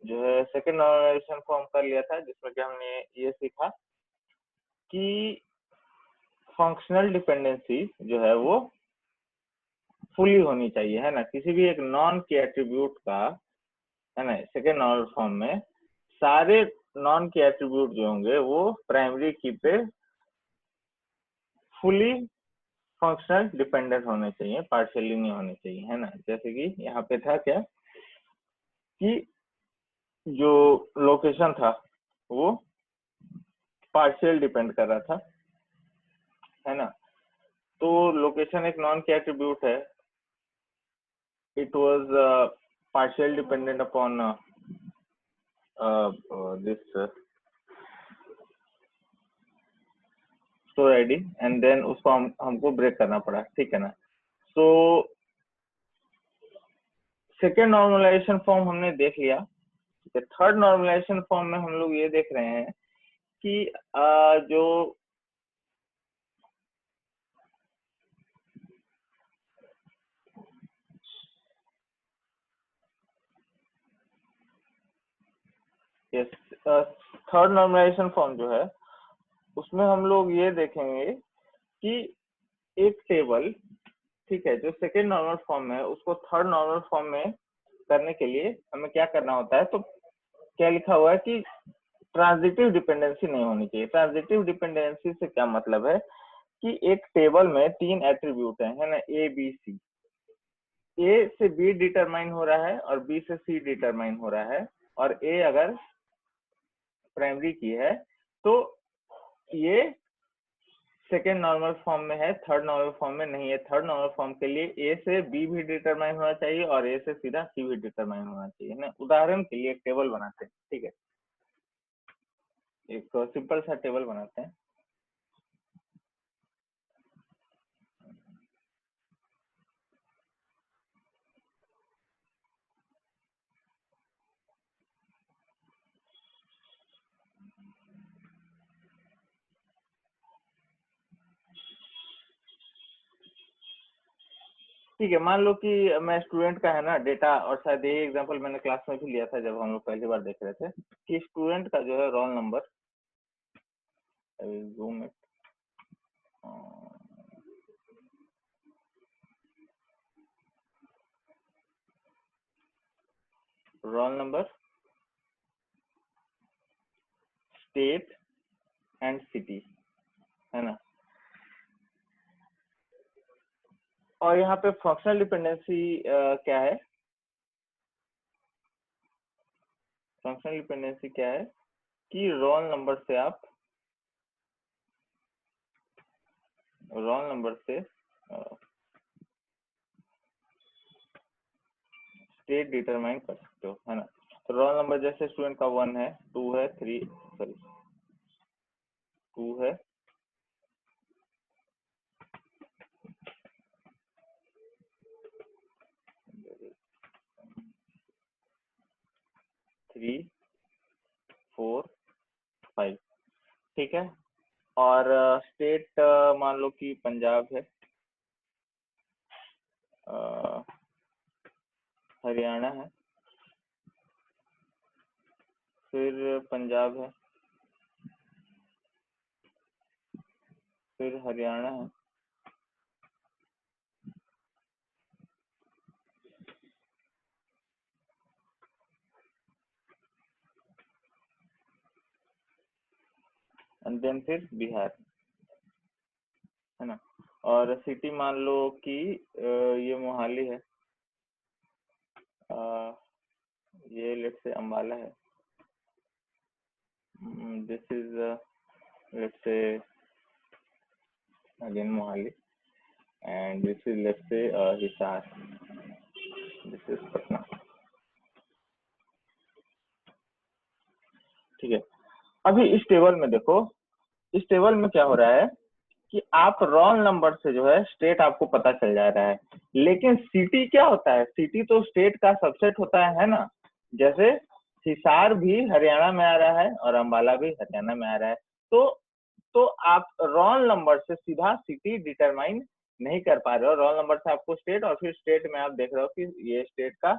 जो है second normalization form कर लिया था, जिसमें कि हमने ये सीखा कि फंक्शनल डिपेंडेंसी जो है वो फुली होनी चाहिए, है ना। किसी भी एक नॉन के एट्रीब्यूट का, है ना, सेकेंड नॉर्मल फॉर्म में सारे नॉन के एट्रीब्यूट जो होंगे वो प्राइमरी की पे फुली फंक्शनल डिपेंडेंट होने चाहिए, पार्शियली नहीं होने चाहिए, है ना। जैसे कि यहाँ पे था क्या कि जो लोकेशन था वो पार्शियल डिपेंड कर रहा था, है ना। तो लोकेशन एक नॉन के एट्रीब्यूट है, it was partially dependent upon this store ID, and then उसको हमको ब्रेक करना पड़ा, ठीक है ना। सो सेकेंड नॉर्मलाइजेशन फॉर्म हमने देख लिया। थर्ड नॉर्मलाइजेशन फॉर्म में हम लोग ये देख रहे हैं कि जो थर्ड नॉर्मलाइजेशन फॉर्म जो है उसमें हम लोग ये देखेंगे कि एक टेबल, ठीक है, जो सेकेंड नॉर्मल फॉर्म है उसको थर्ड नॉर्मल फॉर्म में करने के लिए हमें क्या करना होता है। तो क्या लिखा हुआ है कि ट्रांजिटिव डिपेंडेंसी नहीं होनी चाहिए। ट्रांजिटिव डिपेंडेंसी से क्या मतलब है कि एक टेबल में 3 एट्रीब्यूट है ना, ए बी सी। ए से बी डिटरमाइन हो रहा है और बी से सी डिटरमाइन हो रहा है, और ए अगर प्राइमरी की है तो ये सेकेंड नॉर्मल फॉर्म में है, थर्ड नॉर्मल फॉर्म में नहीं है। थर्ड नॉर्मल फॉर्म के लिए ए से बी भी डिटरमाइन होना चाहिए और ए से सीधा सी भी डिटरमाइन होना चाहिए ना। उदाहरण के लिए एक टेबल बनाते हैं, ठीक है, एक सिंपल सा टेबल बनाते हैं। ठीक है, मान लो कि मैं स्टूडेंट का है ना डेटा, और शायद ये एग्जांपल मैंने क्लास में भी लिया था जब हम लोग पहली बार देख रहे थे कि स्टूडेंट का जो है roll number, zoom it, roll number, state and city, है ना। और यहाँ पे फंक्शनल डिपेंडेंसी क्या है? फंक्शनल डिपेंडेंसी क्या है कि रोल नंबर से आप स्टेट डिटरमाइन कर सकते हो, है ना। तो रोल नंबर जैसे स्टूडेंट का 1 है, 2 है, 3, सॉरी 2 है, 3, 4, 5, ठीक है। और स्टेट मान लो कि पंजाब है, हरियाणा है, फिर पंजाब है, फिर हरियाणा है, एंड देन फिर बिहार, है ना। और सिटी मान लो कि ये मोहाली है, ये लेट्स से अंबाला है, this is let's say again Mohali, and this is let's say Hisar, this is Patna, ठीक है। अभी इस टेबल में देखो, इस टेबल में क्या हो रहा है कि आप रोल नंबर से जो है स्टेट आपको पता चल जा रहा है, लेकिन सिटी क्या होता है? सिटी तो स्टेट का सबसेट होता है ना। जैसे हिसार भी हरियाणा में आ रहा है और अंबाला भी हरियाणा में आ रहा है। तो आप रोल नंबर से सीधा सिटी डिटरमाइन नहीं कर पा रहे हो। रोल नंबर से आपको स्टेट, और फिर स्टेट में आप देख रहे हो कि ये स्टेट का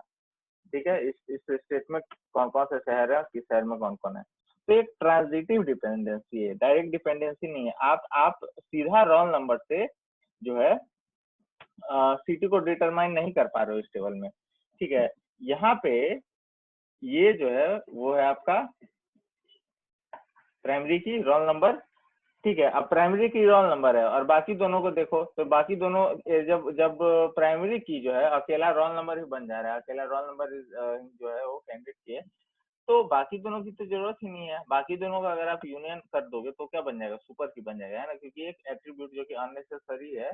ठीक है, इस स्टेट में कौन कौन से शहर है, किस शहर में कौन कौन है। तो एक ट्रांजिटिव डिपेंडेंसी है, डायरेक्ट डिपेंडेंसी नहीं है। आप सीधा रोल नंबर से जो है सिटी को डिटरमाइन नहीं कर पा रहे हो इस टेबल में, ठीक है। यहाँ पे ये जो है वो है आपका प्राइमरी की रोल नंबर, ठीक है। अब प्राइमरी की रोल नंबर है और बाकी दोनों को देखो, तो बाकी दोनों जब जब प्राइमरी की जो है अकेला रोल नंबर ही बन जा रहा है, अकेला रोल नंबर जो है वो कैंडिडेट की है, तो बाकी दोनों की तो जरूरत ही नहीं है। बाकी दोनों का अगर आप यूनियन कर दोगे तो क्या बन जाएगा, सुपर की बन जाएगा, है ना, क्योंकि एक एट्रीब्यूट जो कि अननेसेसरी है,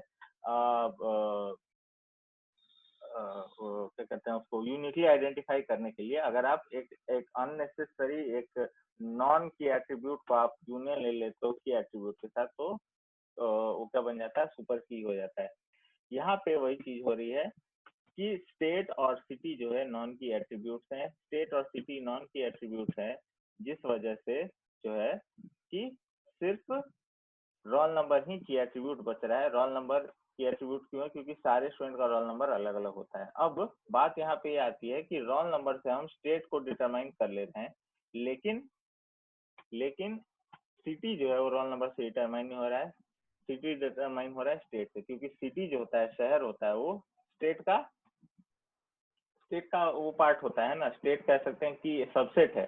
क्या कहते हैं उसको, यूनिकली आइडेंटिफाई करने के लिए अगर आप एक अननेसेसरी एक नॉन की एट्रीब्यूट को आप यूनियन ले लेते हो की एट्रीब्यूट के साथ, तो वो क्या बन जाता है, सुपर की हो जाता है। यहाँ पे वही चीज हो रही है कि स्टेट और सिटी जो है नॉन की एट्रीब्यूट्स हैं, स्टेट और सिटी नॉन की एट्रीब्यूट्स हैं, जिस वजह से जो है कि सिर्फ रोल नंबर ही की एट्रीब्यूट बच रहा है। रोल नंबर की एट्रीब्यूट क्यों है, क्योंकि सारे स्टूडेंट का रोल नंबर अलग अलग होता है। अब बात यहाँ पे ये आती है कि रोल नंबर से हम स्टेट को डिटरमाइन कर लेते हैं, लेकिन सिटी जो है वो रोल नंबर से डिटरमाइन नहीं हो रहा है, सिटी डिटरमाइन हो रहा है स्टेट से, क्योंकि सिटी जो होता है, शहर होता है, वो स्टेट का वो पार्ट होता है ना, स्टेट कह सकते हैं कि सबसेट है।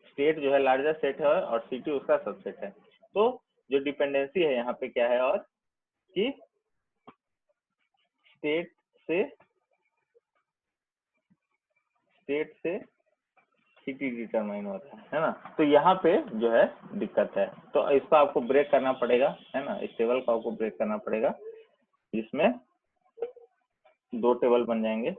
स्टेट जो है लार्जर सेट है और सिटी उसका सबसेट है। तो जो डिपेंडेंसी है यहाँ पे क्या है, और कि स्टेट से सिटी डिटरमाइन होता है ना। तो यहाँ पे जो है दिक्कत है, तो इसको आपको ब्रेक करना पड़ेगा, है ना, इस टेबल को आपको ब्रेक करना पड़ेगा, जिसमें दो टेबल बन जाएंगे।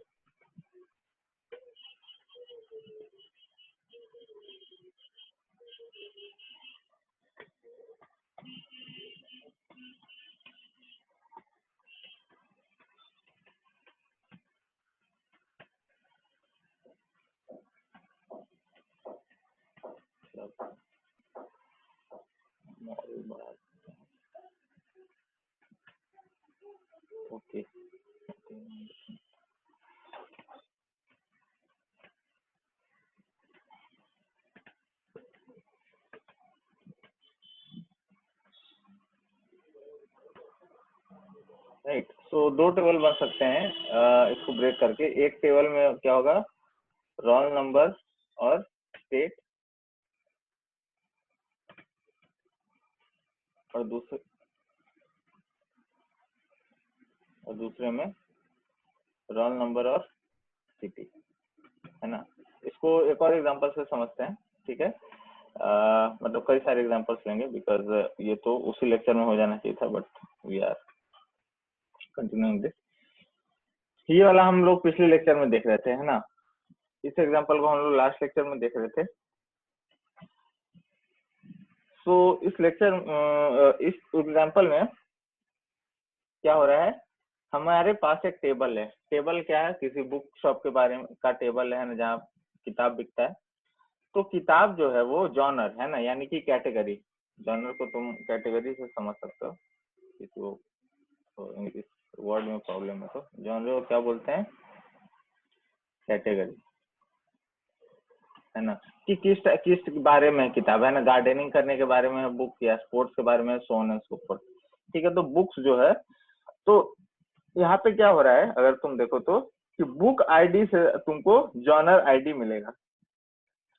Okay, right. सो दो टेबल बन सकते हैं इसको ब्रेक करके। एक टेबल में क्या होगा, रोल नंबर और स्टेट, और दूसरे में रोल नंबर और सिटी, है ना। इसको एक और एग्जांपल से समझते हैं, ठीक है। मतलब कई सारे एग्जांपल्स लेंगे, बिकॉज ये तो उसी लेक्चर में हो जाना चाहिए था, but we are continuing this. ये वाला हम लोग पिछले लेक्चर में देख रहे थे, है ना। इस एग्जांपल को हम लोग लास्ट लेक्चर में देख रहे थे। तो इस एग्जांपल में क्या हो रहा है, हमारे पास एक टेबल है। टेबल क्या है, किसी बुक शॉप के बारे में का टेबल है ना, जहाँ किताब बिकता है। तो किताब जो है वो जॉनर है ना, यानी कि कैटेगरी। जॉनर को तुम कैटेगरी से समझ सकते हो, किसी तो इंग्लिश वर्ड में प्रॉब्लम है तो जॉनर को क्या बोलते हैं, कैटेगरी, है ना। कि किस बारे में किताब है ना, गार्डनिंग करने के बारे में बुक, या स्पोर्ट्स के बारे में, so on and so fourth, ठीक है। तो बुक्स जो है, तो यहाँ पे क्या हो रहा है, अगर तुम देखो तो कि बुक आईडी से तुमको जॉनर आईडी मिलेगा,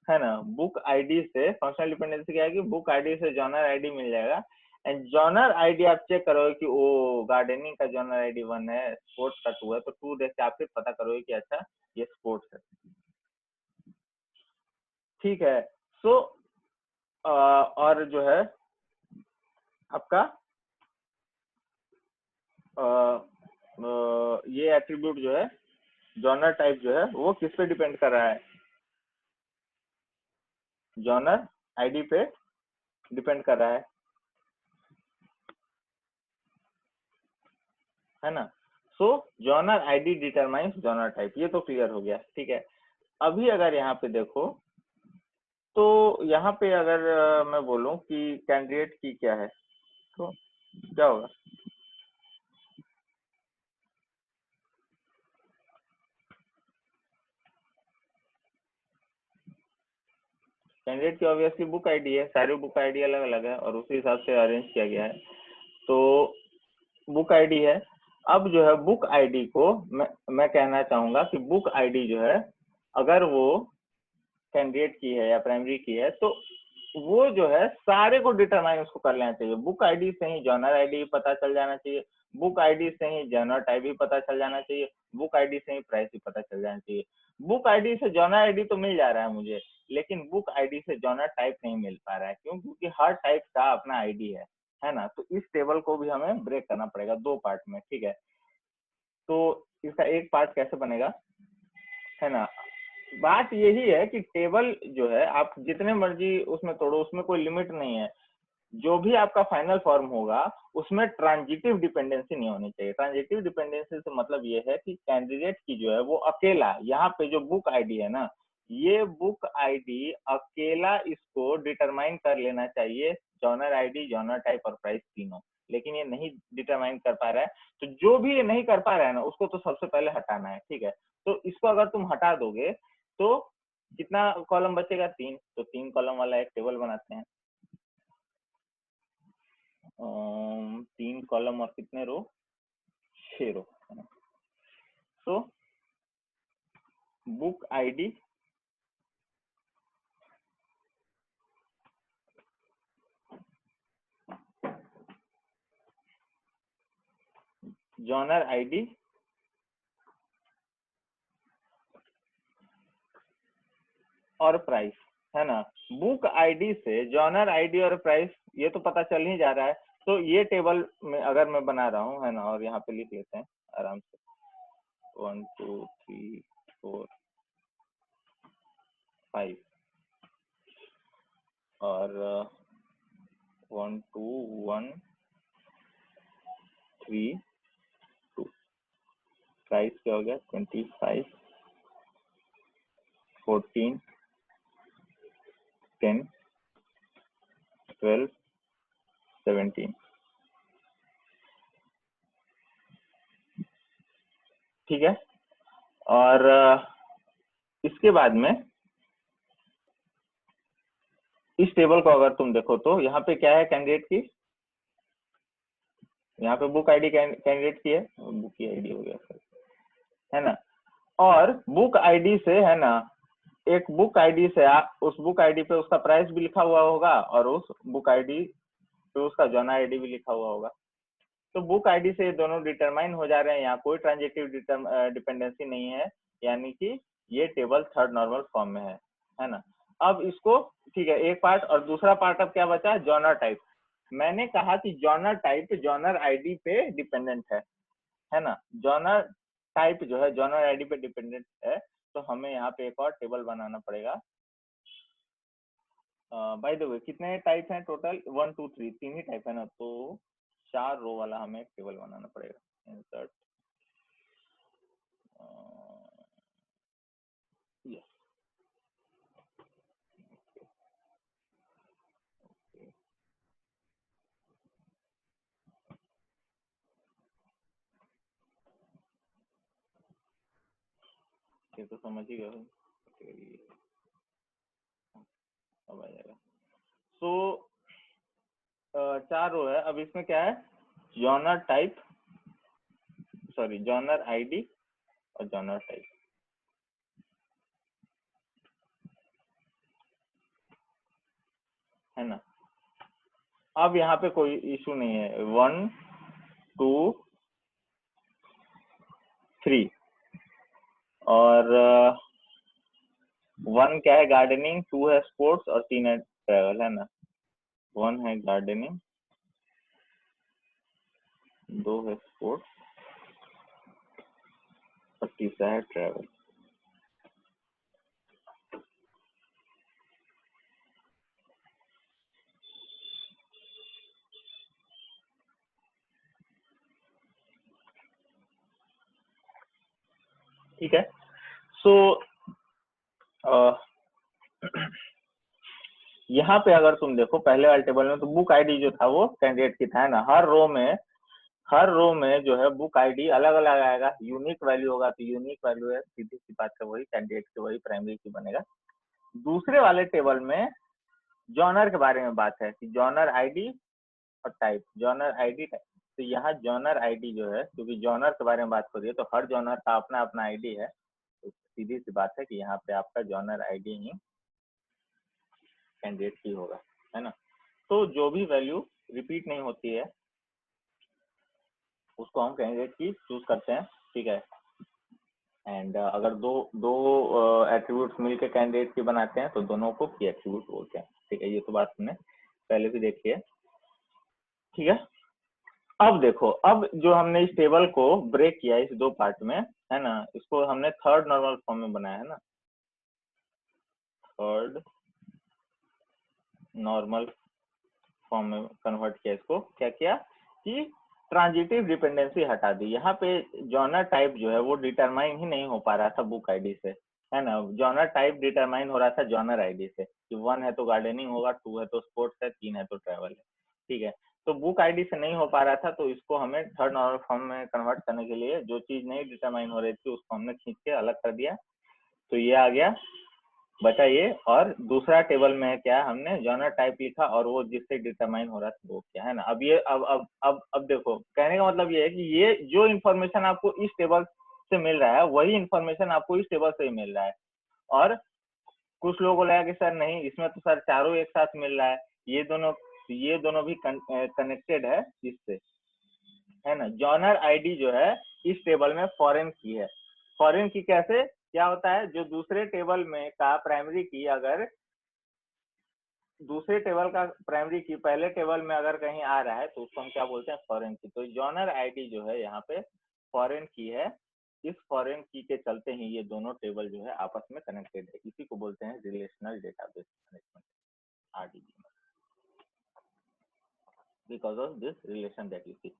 है ना। बुक आईडी से फंक्शनल डिपेंडेंसी क्या है कि बुक आईडी से जॉनर आईडी मिल जाएगा। एंड जॉनर आईडी आप चेक करोगे कि वो गार्डनिंग का जॉनर आईडी 1 है, स्पोर्ट्स का 2 है, तो 2 देख के आप फिर पता करोगे कि अच्छा ये स्पोर्ट्स है, ठीक है। सो और जो है आपका ये एट्रीब्यूट जो है, जॉनर टाइप जो है, वो किस पे डिपेंड कर रहा है, जॉनर आईडी पे डिपेंड कर रहा है ना। So genre ID determines genre type, ये तो क्लियर हो गया, ठीक है। अभी अगर यहाँ पे देखो, तो यहाँ पे अगर मैं बोलूं कि कैंडिडेट की क्या है, तो क्या होगा, कैंडिडेट की ऑब्वियसली बुक आईडी है, सारी बुक आईडी अलग अलग है और उसी हिसाब से अरेंज किया गया है। तो बुक आईडी है। अब जो है बुक आईडी को मैं कहना चाहूंगा कि बुक आईडी जो है अगर वो कैंडिडेट की है या प्राइमरी की है तो वो जो है सारे को डिटरमाइन उसको कर लेना चाहिए। बुक आईडी से ही जर्नल आईडी पता चल जाना चाहिए, बुक आईडी से ही जर्नल टाइप भी पता चल जाना चाहिए, बुक आईडी से ही प्राइस भी पता चल जाना चाहिए। बुक आईडी से जर्नल आईडी तो मिल जा रहा है मुझे, लेकिन बुक आईडी से जर्नल टाइप नहीं मिल पा रहा है। क्यों? क्योंकि हर टाइप का अपना आईडी है ना। तो इस टेबल को भी हमें ब्रेक करना पड़ेगा 2 पार्ट में, ठीक है। तो इसका एक पार्ट कैसे बनेगा, है ना। बात यही है कि टेबल जो है आप जितने मर्जी उसमें तोड़ो, उसमें कोई लिमिट नहीं है। जो भी आपका फाइनल फॉर्म होगा उसमें ट्रांजिटिव डिपेंडेंसी नहीं होनी चाहिए। ट्रांजिटिव डिपेंडेंसी से मतलब ये है कि कैंडिडेट की जो है वो अकेला, यहाँ पे जो बुक आईडी है ना, ये बुक आईडी अकेला इसको डिटरमाइन कर लेना चाहिए, जॉनर आईडी, जॉनर टाइप और प्राइस तीनों। लेकिन ये नहीं डिटरमाइन कर पा रहा है, तो जो भी ये नहीं कर पा रहा है ना उसको तो सबसे पहले हटाना है, ठीक है। तो इसको अगर तुम हटा दोगे तो कितना कॉलम बचेगा? 3। तो 3 कॉलम वाला एक टेबल बनाते हैं। 3 कॉलम और कितने रो? 6 रो। तो बुक आईडी जॉनर आईडी और प्राइस, है ना। बुक आईडी से जॉनर आईडी और प्राइस ये तो पता चल ही जा रहा है। तो ये टेबल में अगर मैं बना रहा हूँ, है ना, और यहाँ पे लिख लेते हैं आराम से 1 2 3 4 5 और 1 2 1 3 2। प्राइस क्या हो गया? 25 14 10 12 17, ठीक है। और इसके बाद में इस टेबल को अगर तुम देखो तो यहाँ पे क्या है कैंडिडेट की, यहाँ पे बुक आईडी कैंडिडेट की है, बुक की आईडी हो गया, है ना। और बुक आईडी से, है ना, एक बुक आईडी से आप उस बुक आईडी पे उसका प्राइस भी लिखा हुआ होगा और उस बुक आईडी पे उसका जॉनर आईडी भी लिखा हुआ होगा। तो बुक आईडी से ये दोनों डिटरमाइन हो जा रहे हैं, यहाँ कोई ट्रांजिटिव डिपेंडेंसी नहीं है, यानी कि ये टेबल थर्ड नॉर्मल फॉर्म में है ना। अब इसको, ठीक है, एक पार्ट। और दूसरा पार्ट अब क्या बचा? Genre type. मैंने कहा कि जॉनर टाइप जॉनर आईडी पे डिपेंडेंट है ना। जॉनर टाइप जो है जॉनर आईडी पे डिपेंडेंट है। तो हमें यहाँ पे एक और टेबल बनाना पड़ेगा। बाय द वे कितने टाइप हैं टोटल? 1 2 3, 3 ही टाइप है ना। तो 4 रो वाला हमें एक टेबल बनाना पड़ेगा। इंसर्ट यस, ये तो समझ ही गए। अब आ जाएगा। तो 4 रो है। अब इसमें क्या है? Genre type, sorry, genre ID और जॉनर टाइप, है ना। अब यहाँ पे कोई इशू नहीं है। 1 2 3 और 1 क्या है? गार्डनिंग, 2 है स्पोर्ट्स और 3 है ट्रैवल, है ना। 1 है गार्डनिंग, 2 है स्पोर्ट्स और तीसरा है ट्रैवल। ठीक है। सो यहाँ पे अगर तुम देखो पहले वाले टेबल में, तो बुक आईडी जो था वो कैंडिडेट की था, है ना। हर रो में जो है बुक आईडी अलग अलग आएगा। यूनिक वैल्यू होगा तो यूनिक वैल्यू है, सीधी सी बात है, वही कैंडिडेट की, वही प्राइमरी की बनेगा। दूसरे वाले टेबल में जॉनर के बारे में बात है कि जॉनर आईडी और टाइप, जॉनर आईडी टाइप। तो यहाँ जॉनर आईडी जो है, क्योंकि जॉनर के बारे में बात हो रही है तो हर जॉनर का अपना अपना आईडी है, तो सीधी सी बात है कि यहाँ पे आपका जॉनर आईडी ही कैंडिडेट की होगा, है ना। तो जो भी वैल्यू रिपीट नहीं होती है उसको हम कैंडिडेट की चूज करते हैं, ठीक है। एंड अगर दो एट्रीब्यूट्स मिलकर कैंडिडेट की बनाते हैं तो दोनों को की एट्रीब्यूट बोलते हैं, ठीक है। ये तो बात हमने पहले भी देखी है, ठीक है। अब देखो, अब जो हमने इस टेबल को ब्रेक किया इस दो पार्ट में, है ना, इसको हमने थर्ड नॉर्मल फॉर्म में बनाया है ना, थर्ड नॉर्मल फॉर्म में कन्वर्ट किया। इसको क्या किया कि ट्रांजिटिव डिपेंडेंसी हटा दी। यहाँ पे जॉनर टाइप जो है वो डिटरमाइन ही नहीं हो पा रहा था बुक आईडी से, है ना। जॉनर टाइप डिटरमाइन हो रहा था जॉनर आईडी से कि 1 है तो गार्डनिंग होगा, 2 है तो स्पोर्ट्स है, 3 है तो ट्रैवल है, ठीक है। तो बुक आईडी से नहीं हो पा रहा था, तो इसको हमें थर्ड नॉर्मल फॉर्म में कन्वर्ट करने के लिए जो चीज नहीं डिटरमाइन हो रही थी उसको हमने खींच के अलग कर दिया, तो ये आ गया, बचा ये। और दूसरा टेबल में क्या हमने जॉनर टाइप लिखा और वो जिससे डिटरमाइन हो रहा था वो क्या, है ना। अब ये अब देखो, कहने का मतलब ये है कि ये जो इन्फॉर्मेशन आपको इस टेबल से मिल रहा है वही इन्फॉर्मेशन आपको इस टेबल से ही मिल रहा है। और कुछ लोगों को लगा कि सर नहीं, इसमें तो सर चारों एक साथ मिल रहा है, ये दोनों भी कनेक्टेड है इससे, है ना। जॉनर आईडी जो है इस टेबल में फॉरेन की है। फॉरेन की कैसे, क्या होता है, जो दूसरे टेबल में का प्राइमरी की अगर दूसरे टेबल का प्राइमरी की पहले टेबल में अगर कहीं आ रहा है तो उसको हम क्या बोलते हैं, फॉरेन की। तो जॉनर आईडी जो है यहाँ पे फॉरेन की है। इस फॉरेन की के चलते ही ये दोनों टेबल जो है आपस में कनेक्टेड है। इसी को बोलते हैं relational database management, RDB, because of this relation that you see.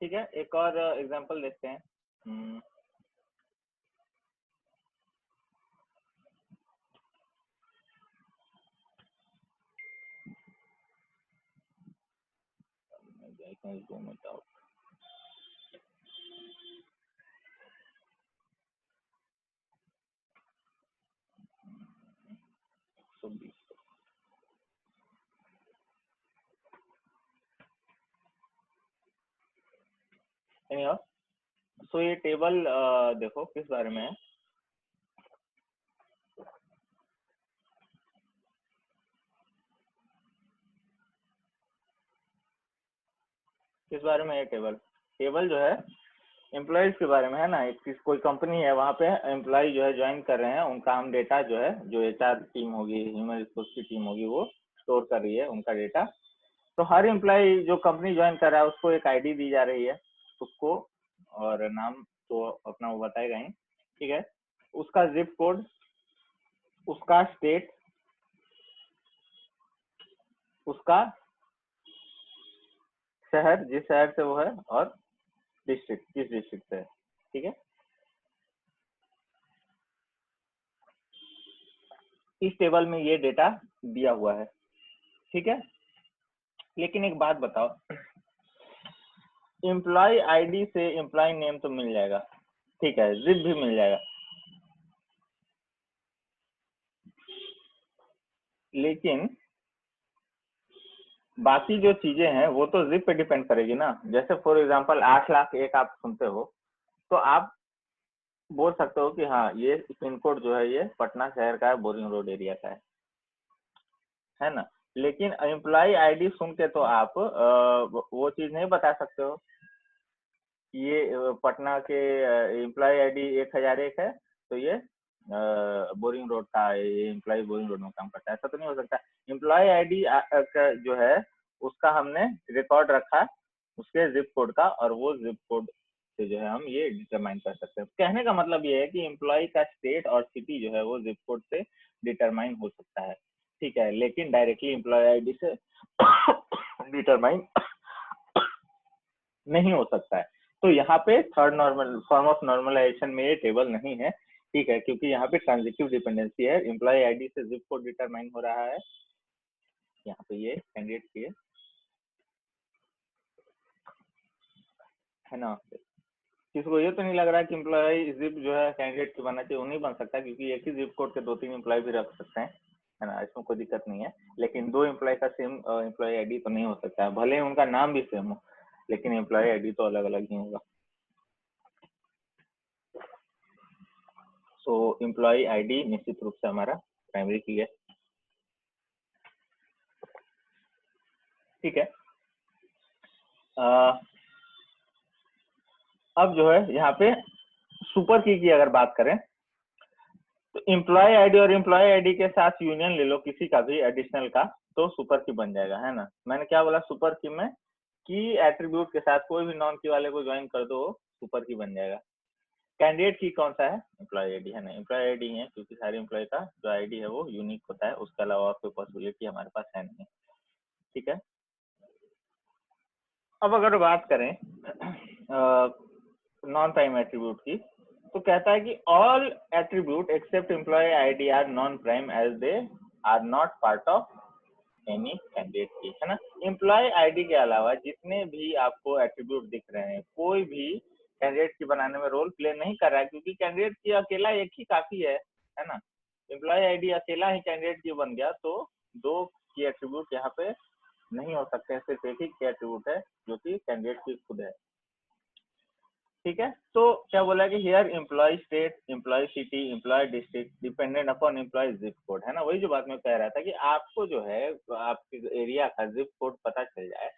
ठीक है, एक और एग्जांपल देखते हैं। I can zoom it out. So anyhow, so ये टेबल देखो किस बारे में है, किस बारे में है टेबल। टेबल जो है एम्प्लॉयज के बारे में है ना। एक कोई कंपनी है, वहाँ पे एम्प्लॉय जो है ज्वाइन कर रहे हैं, उनका हम डेटा जो है, जो एचआर टीम होगी, ह्यूमन रिसोर्स की टीम होगी, वो स्टोर कर रही है उनका डेटा। तो हर एम्प्लॉय जो कंपनी ज्वाइन कर रहा है उसको एक आईडी दी जा रही है उसको, और नाम तो अपना वो बताएगा ही, ठीक है। उसका जिप कोड, उसका स्टेट, उसका शहर जिस शहर से वो है, और डिस्ट्रिक्ट किस डिस्ट्रिक्ट से है, ठीक है। इस टेबल में ये डेटा दिया हुआ है, ठीक है। लेकिन एक बात बताओ, एम्प्लॉय आईडी से एम्प्लॉय नेम तो मिल जाएगा, ठीक है, जिप भी मिल जाएगा, लेकिन बाकी जो चीजें हैं वो तो जिप पे डिपेंड करेगी ना। जैसे फॉर एग्जांपल 8,01,000 आप सुनते हो तो आप बोल सकते हो कि हाँ ये पिन कोड जो है ये पटना शहर का है, बोरिंग रोड एरिया का है ना। लेकिन एम्प्लॉय आईडी सुन के तो आप वो चीज नहीं बता सकते हो ये पटना के एम्प्लॉय आईडी 1001 है तो ये बोरिंग रोड का एम्प्लॉय बोरिंग रोड में काम करता है, ऐसा तो नहीं हो सकता। एम्प्लॉय आईडी जो है उसका हमने रिकॉर्ड रखा उसके जिप कोड का, और वो जिप कोड से जो है हम ये डिटरमाइन कर सकते हैं। कहने का मतलब ये है कि एम्प्लॉय का स्टेट और सिटी जो है वो जिप कोड से डिटरमाइन हो सकता है, ठीक है, लेकिन डायरेक्टली एम्प्लॉय आईडी से डिटरमाइन नहीं हो सकता है। तो यहाँ पे third normal form of normalisation में ये टेबल नहीं है, ठीक है, क्योंकि यहाँ पे ट्रांजिटिव डिपेंडेंसी है, एम्प्लॉय आईडी से जिप कोड डिटरमाइन हो रहा है, यहाँ पे ये कैंडिडेट की है ना। किसको ये तो नहीं लग रहा है कि एम्प्लॉय जिप जो है कैंडिडेट की बनना चाहिए? वो नहीं बन सकता, क्योंकि एक ही जिप कोड के 2-3 एम्प्लॉय भी रख सकते हैं, है ना, इसमें कोई दिक्कत नहीं है। लेकिन 2 एम्प्लॉय का सेम एम्प्लॉय आईडी तो नहीं हो सकता है, भले ही उनका नाम भी सेम हो, लेकिन एम्प्लॉय आईडी तो अलग अलग ही होगा। सो एम्प्लॉय आईडी निश्चित रूप से हमारा प्राइमरी की है, ठीक है। अब जो है यहाँ पे सुपर की अगर बात करें तो एम्प्लॉय आईडी और एम्प्लॉय आईडी के साथ यूनियन ले लो किसी का भी एडिशनल का, तो सुपर की बन जाएगा, है ना। मैंने क्या बोला, सुपर की में की एट्रीब्यूट के साथ कोई भी नॉन की वाले को ज्वाइन कर दो, सुपर की बन जाएगा। कैंडिडेट की कौन सा है? एम्प्लॉय आईडी, है ना, एम्प्लॉय आईडी है, क्योंकि सारे एम्प्लॉय का जो आईडी है वो यूनिक होता है, उसके अलावा कोई पॉसिबिलिटी हमारे पास है नहीं, ठीक है। अब अगर बात करें नॉन प्राइम एट्रीब्यूट की, तो कहता है कि all attribute except employ ID are non prime as they are not part of any candidate key, है ना। एम्प्लॉय आईडी के अलावा जितने भी आपको एट्रीब्यूट दिख रहे हैं, कोई भी कैंडिडेट की बनाने में रोल प्ले नहीं कर रहा है, क्योंकि कैंडिडेट की अकेला एक ही काफी है ना। एम्प्लॉय आईडी अकेला ही कैंडिडेट की बन गया, तो 2 की एट्रीब्यूट यहाँ पे नहीं हो सकते हैं, सिर्फ एक ही की एट्रीब्यूट है जो कि कैंडिडेट की खुद है, ठीक है। तो क्या बोला कि here employ state, employ city, employ district dependent upon employ zip code, है ना। वही जो बात मैं कह रहा था कि आपको जो है आपके एरिया का जिप कोड पता चल जाए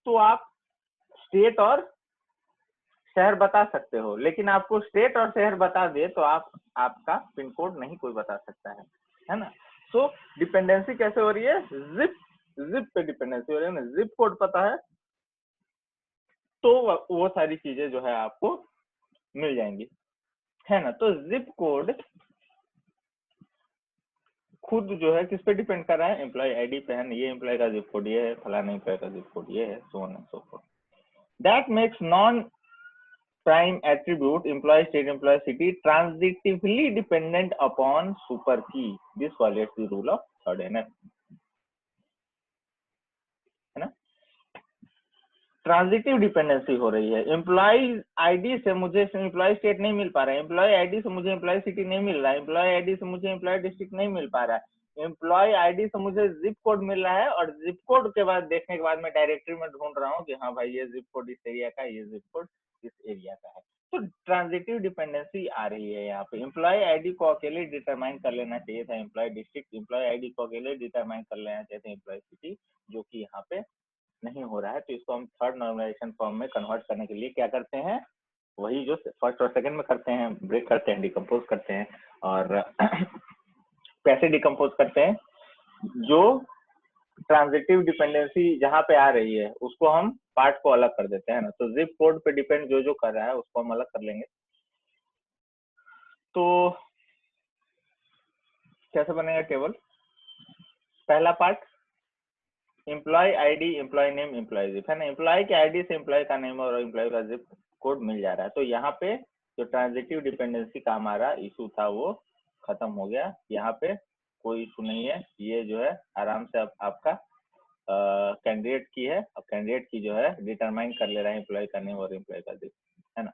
तो आप स्टेट और शहर बता सकते हो, लेकिन आपको स्टेट और शहर बता दे तो आपका पिन कोड नहीं कोई बता सकता है ना। सो डिपेंडेंसी कैसे हो रही है? जिप पे डिपेंडेंसी हो रही है ना। जिप कोड पता है तो वो सारी चीजें जो है आपको मिल जाएंगी, है ना। तो जिप कोड खुद जो है किस पे डिपेंड कर रहा है? एम्प्लॉय आईडी पे, है ना। ये एम्प्लॉय का जिप कोड ये है, फलाना एम्प्लॉय का जिप कोड ये है, so on and so fourth. That makes non prime attribute employee state employee city transitively dependent upon super key. This violates the rule of third NF, है ना। Transitive dependency हो रही है, employ ID से मुझे employ state नहीं मिल पा रहा है, एम्प्लॉय आईडी से मुझे एम्प्लॉय सिटी नहीं मिल रहा है, एम्प्लॉय आईडी से मुझे एम्प्लॉय डिस्ट्रिक्ट नहीं मिल पा रहा है, एम्प्लॉय आईडी से मुझे जिप कोड मिल रहा है, और जिप कोड के बाद देखने के बाद मैं डायरेक्टरी में ढूंढ रहा हूँ कि हाँ भाई ये जिप कोड इस एरिया का, ये जिप कोड इस एरिया का है। तो ट्रांजिटिव डिपेंडेंसी आ रही है यहाँ पे। एम्प्लॉय आईडी को अकेले डिटरमाइन कर लेना चाहिए था एम्प्लॉय डिस्ट्रिक्ट, एम्प्लॉय आईडी को अकेले डिटरमाइन कर लेना चाहिए था एम्प्लॉय सिटी, जो कि यहाँ पे नहीं हो रहा है। तो इसको हम थर्ड नॉर्मलाइजेशन फॉर्म में कन्वर्ट करने के लिए क्या करते हैं? वही जो फर्स्ट और सेकंड में करते हैं, ब्रेक करते हैं, डिकम्पोज करते हैं। और कैसे डिकम्पोज करते हैं? जो ट्रांजिटिव डिपेंडेंसी जहां पे आ रही है उसको हम पार्ट को अलग कर देते हैं ना। तो जिप कोड पे डिपेंड जो जो कर रहा है उसको हम अलग कर लेंगे। तो कैसे बनेगा टेबल? पहला part employ ID, employ name, employ zip, है ना। एम्प्लॉय के आईडी से एम्प्लॉय का नेम और एम्प्लॉय का जिप कोड मिल जा रहा है। तो यहाँ पे जो ट्रांजिटिव डिपेंडेंसी का हमारा इशू था वो खत्म हो गया, यहाँ पे कोई इशू नहीं है। ये जो है आराम से आपका कैंडिडेट की है, अब कैंडिडेट की जो है डिटरमाइन कर ले रहा है एम्प्लॉय का नेम और एम्प्लॉय का जिप, है ना।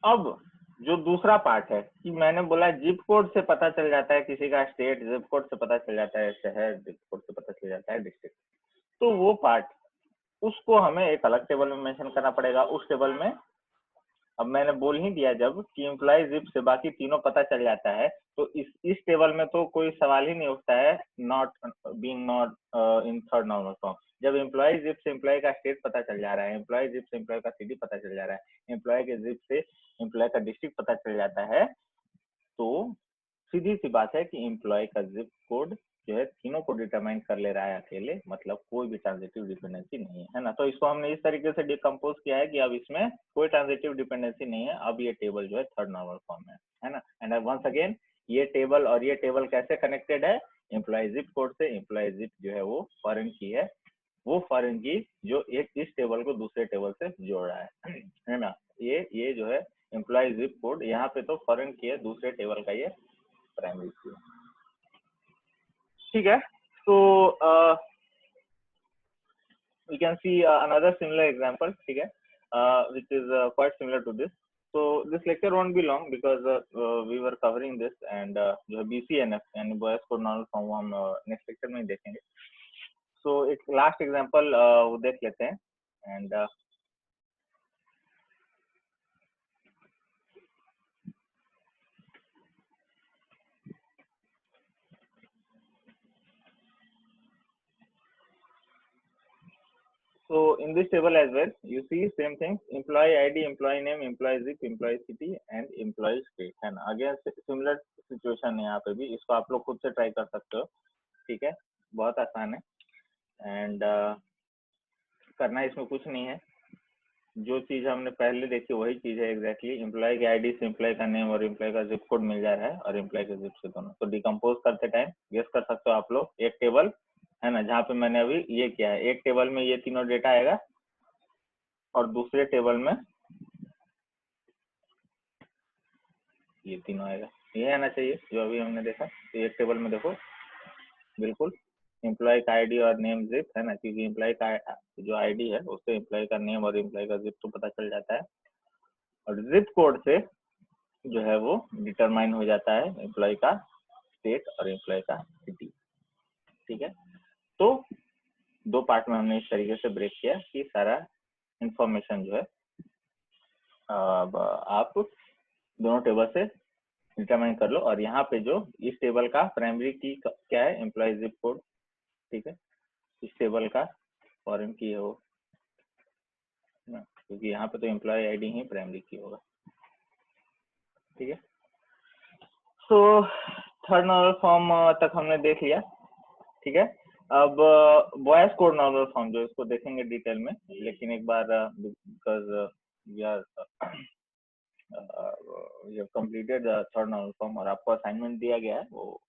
अब जो दूसरा पार्ट है कि मैंने बोला जिप कोड से पता चल जाता है किसी का स्टेट, जिप कोड से पता चल जाता है शहर, जिप कोड से पता चल जाता है डिस्ट्रिक्ट। तो वो पार्ट उसको हमें एक अलग टेबल में मेंशन करना पड़ेगा। उस टेबल में अब मैंने बोल ही दिया जब कि एम्प्लॉय जिप से बाकी तीनों पता चल जाता है, तो इस टेबल में तो कोई सवाल ही नहीं उठता है not being not in third normal form. जब एम्प्लॉय जिप से एम्प्लॉय का स्टेट पता चल जा रहा है, एम्प्लॉय जिप से एम्प्लॉय का सिटी पता चल जा रहा है, एम्प्लॉय के जिप से एम्प्लॉय का डिस्ट्रिक्ट पता चल जाता है, तो सीधी सी बात है कि एम्प्लॉय का जिप कोड जो है तीनों को डिटरमाइन कर ले रहा है अकेले, मतलब कोई भी ट्रांजिटिव डिपेंडेंसी नहीं है, है ना। तो इसको हमने इस तरीके से डिकम्पोज किया है कि अब इसमें कोई ट्रांजिटिव डिपेंडेंसी नहीं है। अब ये टेबल जो है थर्ड नॉर्मल फॉर्म में है ना। एंड वंस अगेन ये टेबल और ये टेबल कैसे कनेक्टेड है? एम्प्लॉय जिप कोड से। एम्प्लॉय जिप जो है वो फॉरेन की है, वो फॉरेन की जो एक इस टेबल को दूसरे टेबल से जोड़ रहा है ना। ये जो है एम्प्लॉय जिप कोड, यहाँ पे तो फॉरेन की है, दूसरे टेबल का ये प्राइमरी की है। ठीक है, तो we can see another similar example, ठीक है, which is quite similar to this. So this lecture won't be long because we were covering this, and जो है BCNF यानी बॉयज कोड नॉर्मल फॉर्म वो हम नेक्स्ट लेक्चर में ही देखेंगे। So एक लास्ट एग्जांपल वो देख लेते हैं, and so in this table as well you see same thing, employee ID, employee name, employee zip, employee city and employee state, है ना। अगेन सिमिलर सिचुएशन है यहाँ पे भी, इसको आप लोग खुद से ट्राई कर सकते हो, ठीक है, बहुत आसान है। एंड करना इसमें कुछ नहीं है, जो चीज हमने पहले देखी वही चीज है एग्जैक्टली। एम्प्लॉय की आईडी से एम्प्लॉय का नेम और एम्प्लॉय का जिप कोड मिल जा रहा है, और एम्प्लॉय के जिप से दोनों। तो डिकम्पोज करते टाइम गेस कर सकते हो आप लोग, एक टेबल है ना जहाँ पे मैंने अभी ये किया है, एक टेबल में ये तीनों डेटा आएगा और दूसरे टेबल में ये तीनों आएगा, ये आना चाहिए जो अभी हमने देखा। तो एक टेबल में देखो बिल्कुल एम्प्लॉय का आईडी और नेम जिप है ना, क्योंकि एम्प्लॉय का जो आईडी है उससे एम्प्लॉय का नेम और एम्प्लॉय का जिप तो पता चल जाता है, और जिप कोड से जो है वो डिटरमाइन हो जाता है एम्प्लॉय का स्टेट और एम्प्लॉय का सिटी। ठीक है, तो दो पार्ट में हमने इस तरीके से ब्रेक किया कि सारा इंफॉर्मेशन जो है आप दोनों टेबल से डिटरमाइन कर लो। और यहाँ पे जो इस टेबल का प्राइमरी की क्या है, एम्प्लॉय जिप कोड, ठीक है, इस टेबल का फॉरेन की है वो ना, क्योंकि यहाँ पे तो एम्प्लॉय आईडी ही प्राइमरी की होगा। ठीक है, सो थर्ड नॉर्मल फॉर्म तक हमने देख लिया। ठीक है, अब बॉयज कोड नॉर्मल फॉर्म जो इसको देखेंगे डिटेल में, लेकिन एक बार because we are you have completed the third normal form और आपको असाइनमेंट दिया गया है, वो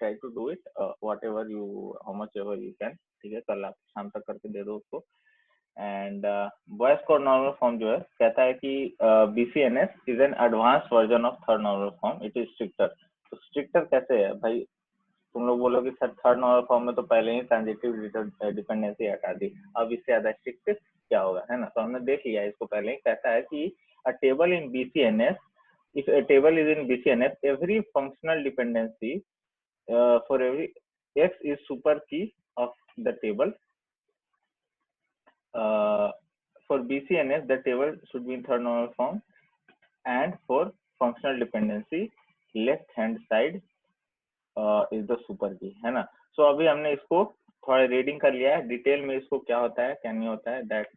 try to do it whatever you how much ever you can। ठीक है, कल आप शाम तक करके दे दो उसको। And boys code normal form जो है कहता है कि BCNF is an advance version of third normal form, it is stricter. तो स्ट्रिक्टर कैसे है भाई, तुम लोग बोलोगे सर थर्ड नॉर्मल फॉर्म में तो पहले ही ट्रांजिटिव डिपेंडेंसी हटा दी, अब इससे ज्यादा स्ट्रिक्ट क्या होगा, है ना। तो हमने देख लिया इसको पहले ही, कहता है कि a table in BCNF, if a table is in BCNF, every functional dependency for every X is super key of the table. For BCNF, the table should be in third normal form, and for functional dependency, left hand side is the super key, है ना। So अभी हमने इसको थोड़ा reading कर लिया है, detail में इसको क्या होता है क्या नहीं होता है, that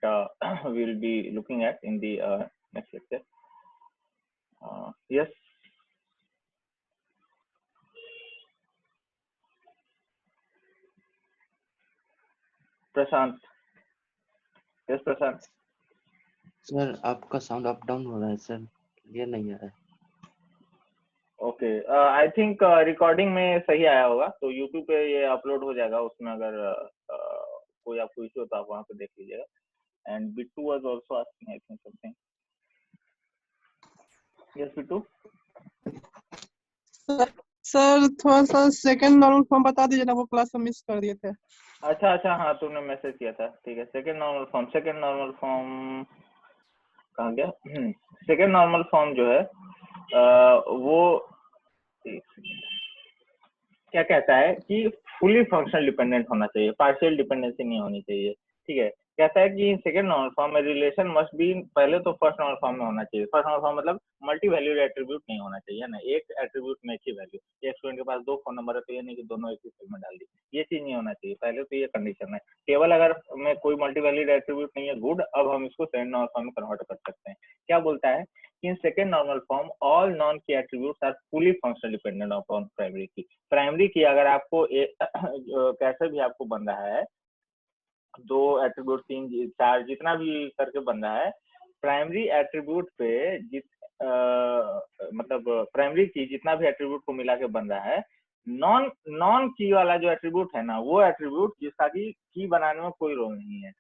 we will be looking at in the next lecture. Yes. Prashant, yes Prashant. Sir आपका साउंड अप डाउन हो रहा है सर, क्लियर नहीं आ रहा है। ओके, आई थिंक रिकॉर्डिंग में सही आया होगा, तो यूट्यूब पे ये अपलोड हो जाएगा, उसमें अगर कोई आपको इश्यू हो तो आप वहाँ पे देख लीजिएगा। And Bittu was also asking I think something. Yes Bittu. Sir थोड़ा सा सेकंड नॉर्मल फॉर्म बता दीजिए ना, वो क्लास में मिस कर दिए थे। अच्छा अच्छा, हाँ तुमने मैसेज किया था, ठीक है। सेकंड नॉर्मल फॉर्म कहाँ गया? सेकंड नॉर्मल फॉर्म जो है वो क्या कहता है कि फुली फंक्शनल डिपेंडेंट होना चाहिए, पार्शियल डिपेंडेंसी नहीं होनी चाहिए। ठीक है, कहता है कि सेकंड नॉर्मल फॉर्म में रिलेशन मस्ट बी, पहले तो फर्स्ट नॉर्मल फॉर्म में होना चाहिए। फर्स्ट नॉर्मल फॉर्म मतलब मल्टी वैल्यूड एट्रीब्यूट नहीं होना चाहिए ना, एक एट्रीब्यूट में एक ही वैल्यू। एक स्टूडेंट के पास दो फोन नंबर है तो ये नहीं कि दोनों एक ही सेल में डाल दी, ये चीज नहीं होना चाहिए, पहले तो ये कंडीशन है। केवल अगर में कोई मल्टी वैल्यूड एट्रीब्यूट नहीं है, गुड, अब हम इसको सेकंड नॉर्मल फॉर्म में कन्वर्ट कर सकते हैं। क्या बोलता है कि in second normal form all non key attributes are fully functional dependent upon primary key. Primary key अगर आपको कैसे भी आपको बन रहा है, दो एट्रीब्यूट तीन चार जितना भी करके बन रहा है, प्राइमरी एट्रीब्यूट पे मतलब प्राइमरी की जितना भी एट्रीब्यूट को मिला के बन रहा है, नॉन की वाला जो एट्रीब्यूट है ना, वो एट्रीब्यूट जिसका की बनाने में कोई रोल नहीं है,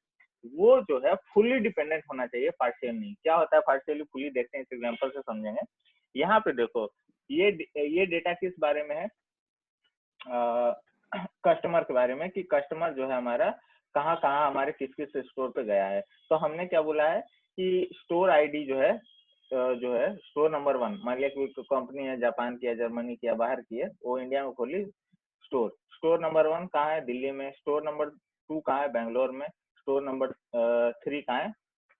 वो जो है फुली डिपेंडेंट होना चाहिए, पार्शियल नहीं। क्या होता है पार्शियली फुली, देखते हैं इस एग्जांपल से समझेंगे। यहाँ पे देखो ये डेटा किस बारे में है, कस्टमर के बारे में, कि कस्टमर जो है हमारा कहाँ कहाँ हमारे किस किस स्टोर पे गया है। तो हमने क्या बोला है कि स्टोर आईडी जो है स्टोर नंबर 1, मान लिया कोई कंपनी है जापान की या जर्मनी की या बाहर की है, वो इंडिया में खोली स्टोर नंबर 1 कहाँ है, दिल्ली में। स्टोर नंबर 2 कहाँ है, बैंगलोर में। स्टोर नंबर 3 कहाँ है,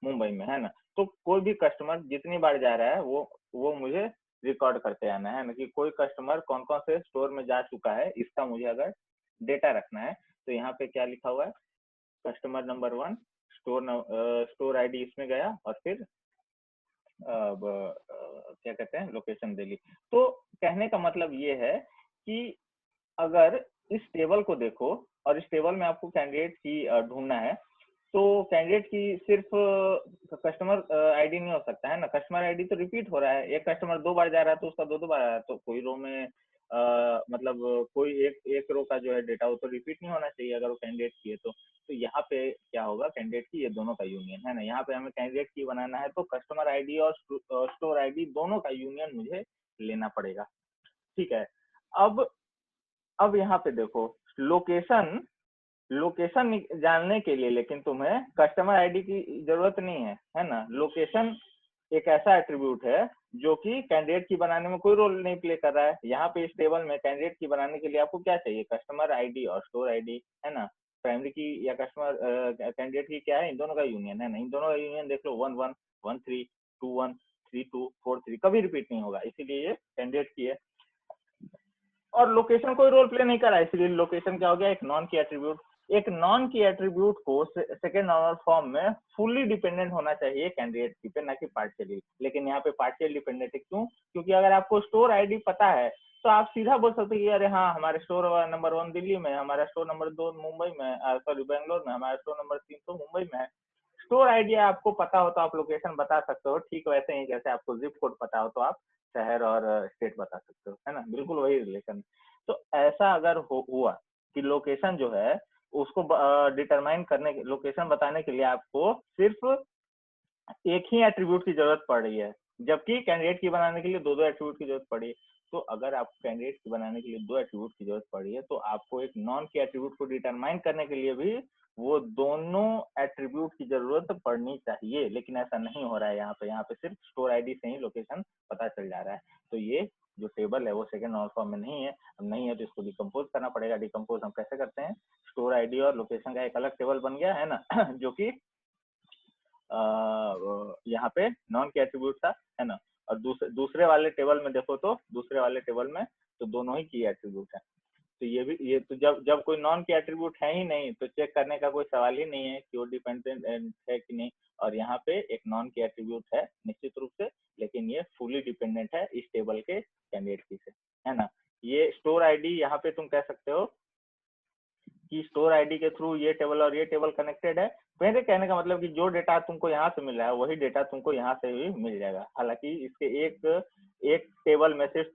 मुंबई में, है ना। तो कोई भी कस्टमर जितनी बार जा रहा है वो मुझे रिकॉर्ड करते आना है ना, कि कोई कस्टमर कौन कौन से स्टोर में जा चुका है, इसका मुझे अगर डेटा रखना है तो यहाँ पे क्या लिखा हुआ है, कस्टमर नंबर 1 स्टोर आईडी इसमें गया, और फिर क्या कहते हैं, लोकेशन दिल्ली। तो कहने का मतलब ये है कि अगर इस टेबल को देखो और इस टेबल में आपको कैंडिडेट की ढूंढना है, तो कैंडिडेट की सिर्फ कस्टमर आईडी नहीं हो सकता है ना। कस्टमर आईडी तो रिपीट हो रहा है, एक कस्टमर 2 बार जा रहा है तो उसका 2 बार आ रहा है, तो कोई रो में मतलब कोई एक रो का जो है डेटा वो तो रिपीट नहीं होना चाहिए अगर वो कैंडिडेट की है तो यहाँ पे क्या होगा, कैंडिडेट की ये दोनों का यूनियन है ना। यहाँ पे हमें कैंडिडेट की बनाना है तो कस्टमर आईडी और स्टोर आईडी दोनों का यूनियन मुझे लेना पड़ेगा, ठीक है। अब यहाँ पे देखो लोकेशन जानने के लिए लेकिन तुम्हें कस्टमर आईडी की जरूरत नहीं है ना। लोकेशन एक ऐसा एट्रीब्यूट है जो कि कैंडिडेट की बनाने में कोई रोल नहीं प्ले कर रहा है। यहाँ पे इस टेबल में कैंडिडेट की बनाने के लिए आपको क्या चाहिए, कस्टमर आईडी और स्टोर आईडी, है ना। प्राइमरी की या कस्टमर कैंडिडेट की क्या है, इन दोनों का यूनियन है ना। इन दोनों का यूनियन देख लो, 1 1 1 3 2 1 3 2 4 3, कभी रिपीट नहीं होगा, इसीलिए ये कैंडिडेट की है। और लोकेशन कोई रोल प्ले नहीं कर रहा है, इसलिए लोकेशन क्या हो गया, एक नॉन की एट्रीब्यूट। एक नॉन की एट्रीब्यूट को सेकेंड नॉर्मल फॉर्म में फुली डिपेंडेंट होना चाहिए कैंडिडेट की पे, ना कि पार्शियली। लेकिन यहाँ पे पार्शियल डिपेंडेंट है, क्यों? क्योंकि अगर आपको स्टोर आईडी पता है तो आप सीधा बोल सकते हैं कि अरे हाँ, हमारे स्टोर नंबर 1 दिल्ली में, हमारा स्टोर नंबर 2 मुंबई में, सॉरी बैंगलोर में, हमारा स्टोर नंबर 3 तो मुंबई में है। स्टोर आईडी आपको पता हो तो आप लोकेशन बता सकते हो, ठीक वैसे ही जैसे आपको जिप कोड पता हो तो आप शहर और स्टेट बता सकते हो, है ना। बिल्कुल वही रिलेशन। तो ऐसा अगर हुआ कि लोकेशन जो है उसको डिटरमाइन करने के, लोकेशन बताने के लिए आपको सिर्फ एक ही एट्रीब्यूट की जरूरत पड़ रही है, जबकि कैंडिडेट की बनाने के लिए दो एट्रीब्यूट की जरूरत पड़ी। तो अगर आपको कैंडिडेट की बनाने के लिए 2 एट्रीब्यूट की जरूरत पड़ी है तो आपको एक नॉन की एट्रीब्यूट को डिटरमाइन करने के लिए भी वो दोनों एट्रीब्यूट की जरूरत पड़नी चाहिए। लेकिन ऐसा नहीं हो रहा है यहाँ पे सिर्फ स्टोर आईडी से ही लोकेशन पता चल जा रहा है। तो ये जो टेबल है वो सेकंड नॉर्मल फॉर्म में नहीं है तो इसको डिकम्पोज करना पड़ेगा। डिकम्पोज हम कैसे करते हैं, स्टोर आईडी और लोकेशन का एक अलग टेबल बन गया है ना जो कि यहाँ पे नॉन की एट्रीब्यूट था, है ना। और दूसरे वाले टेबल में देखो तो दूसरे वाले टेबल में तो दोनों ही की एट्रीब्यूट है। तो ये तो जब कोई नॉन की एट्रीब्यूट है ही नहीं तो चेक करने का कोई सवाल ही नहीं है कि वो डिपेंडेंट है कि नहीं। और यहाँ पे एक नॉन की एट्रीब्यूट है निश्चित रूप से, लेकिन ये फुली डिपेंडेंट है इस टेबल के कैंडिडेट की से, है ना। ये स्टोर आईडी यहाँ पे तुम कह सकते हो कि स्टोर आईडी के थ्रू ये टेबल और ये टेबल कनेक्टेड है। मेरे कहने का मतलब कि जो डेटा तुमको यहाँ से मिल रहा है वही डेटा तुमको यहाँ से भी मिल जाएगा। हालांकि इसके एक टेबल में सिर्फ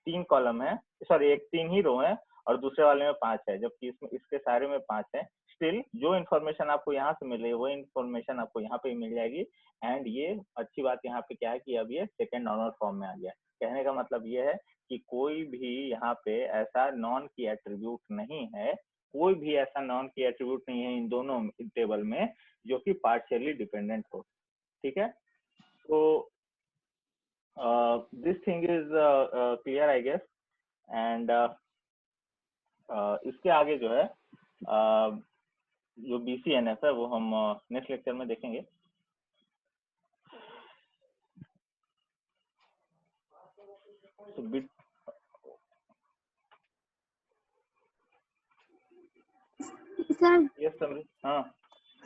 तीन कॉलम है, सॉरी एक 3 ही रो है और दूसरे वाले में 5 है, जबकि इसके सारे में 5 है। स्टिल जो इन्फॉर्मेशन आपको यहाँ से मिल रही है वो इन्फॉर्मेशन आपको यहाँ पे मिल जाएगी। एंड ये अच्छी बात यहाँ पे क्या है कि अब ये सेकेंड नॉर्मल फॉर्म में आ गया। कहने का मतलब ये है कि कोई भी यहाँ पे ऐसा नॉन की एट्रीब्यूट नहीं है, कोई भी ऐसा नॉन की एट्रीब्यूट नहीं है इन दोनों टेबल में जो कि पार्शियली डिपेंडेंट हो, ठीक है। तो this thing is clear I guess. And इसके आगे जो है जो BCNF है वो हम नेक्स्ट लेक्चर में देखेंगे। तो सर यस समरी, हाँ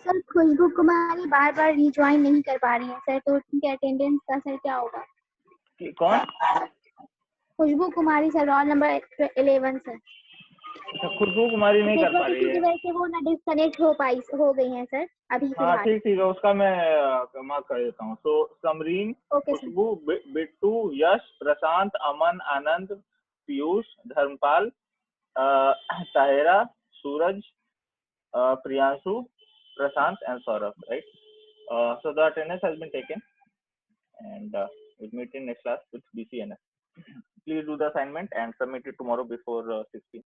सर खुशबू कुमारी बार बार रिज्वाइन नहीं कर पा रही है सर, तो उनके अटेंडेंस का सर क्या होगा? कौन? Khushboo Kumari sir, roll number 11 sir. Khushboo Kumari नहीं कर पा नेटवर्क रही इशू की है। वजह से वो ना डिस्कनेक्ट हो गई हैं सर अभी हाँ फिलहाल। ठीक है, उसका मैं मार्क कर देता हूँ। तो Samreen, okay sir. Khushboo, Bittu, Yash, Prashant, Aman, Anand, Piyush, Dharampal, Tahira, Suraj, Priyanshu, Prashant and Saurabh, right? So the attendance has been taken, and we'll meet in next class with BCNS. Please do the assignment and submit it tomorrow before 6 p.m.